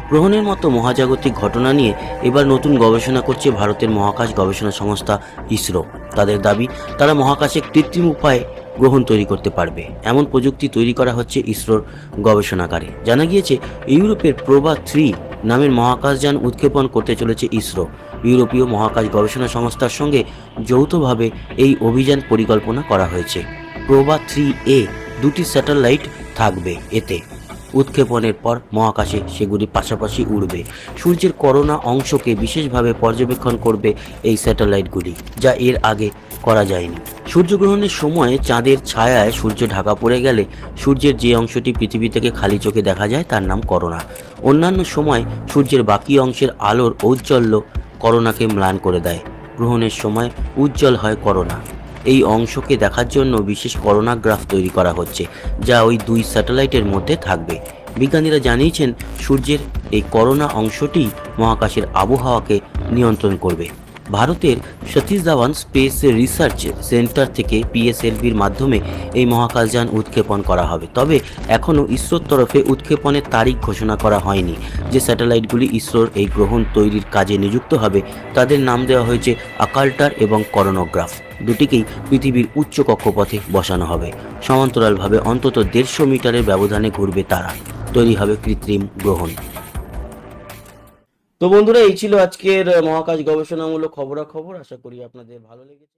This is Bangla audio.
গ্রহণের মতো মহাজাগতিক ঘটনা নিয়ে এবার নতুন গবেষণা করছে ভারতের মহাকাশ গবেষণা সংস্থা ইসরো। তাদের দাবি, তারা মহাকাশে কৃত্রিম উপায়ে গ্রহণ তৈরি করতে পারবে। এমন প্রযুক্তি তৈরি করা হচ্ছে ইসরোর গবেষণাগারে। জানা গিয়েছে, ইউরোপের প্রোবা 3 নামের মহাকাশযান উৎক্ষেপণ করতে চলেছে ইসরো। ইউরোপীয় মহাকাশ গবেষণা সংস্থার সঙ্গে যৌথভাবে এই অভিযান পরিকল্পনা করা হয়েছে। প্রোবা 3A দুটি স্যাটেলাইট থাকবে। এতে উৎক্ষেপণের পর মহাকাশে সেগুলি পাশাপাশি উড়বে। সূর্যের করোনা অংশকে বিশেষভাবে পর্যবেক্ষণ করবে এই স্যাটেলাইটগুলি, যা এর আগে করা যায়নি। সূর্যগ্রহণের সময় চাঁদের ছায়ায় সূর্য ঢাকা পড়ে গেলে সূর্যের যে অংশটি পৃথিবী থেকে খালি চোখে দেখা যায় তার নাম করোনা। অন্যান্য সময় সূর্যের বাকি অংশের আলোর ঔজ্জ্বল্য করোনাকে ম্লান করে দেয়। গ্রহণের সময় উজ্জ্বল হয় করোনা। এই অংশকে দেখার জন্য বিশেষ করোনা গ্রাফ তৈরি করা হচ্ছে, যা ওই দুই স্যাটেলাইটের মধ্যে থাকবে। বিজ্ঞানীরা জানিয়েছেন, সূর্যের এই করোনা অংশটি মহাকাশের আবহাওয়াকে নিয়ন্ত্রণ করবে। ভারতের Satish Dhawan space research centre থেকে পিএসএলভির মাধ্যমে এই মহাকাশযান উৎক্ষেপণ করা হবে। তবে এখনও ইসরোর তরফে উৎক্ষেপণের তারিখ ঘোষণা করা হয়নি। যে স্যাটেলাইটগুলি ইসরোর এই গ্রহণ তৈরির কাজে নিযুক্ত হবে তাদের নাম দেওয়া হয়েছে অকাল্টার এবং করোনোগ্রাফ। দুটিকেই পৃথিবীর উচ্চ কক্ষপথে বসানো হবে। সমান্তরালভাবে অন্তত 150 মিটারের ব্যবধানে ঘুরবে তারা। তৈরি হবে কৃত্রিম গ্রহণ। তো বন্ধুরা, এই ছিল আজকের মহাকাশ গবেষণামূলক খবরাখবর। আশা করি আপনাদের ভালো লেগেছে।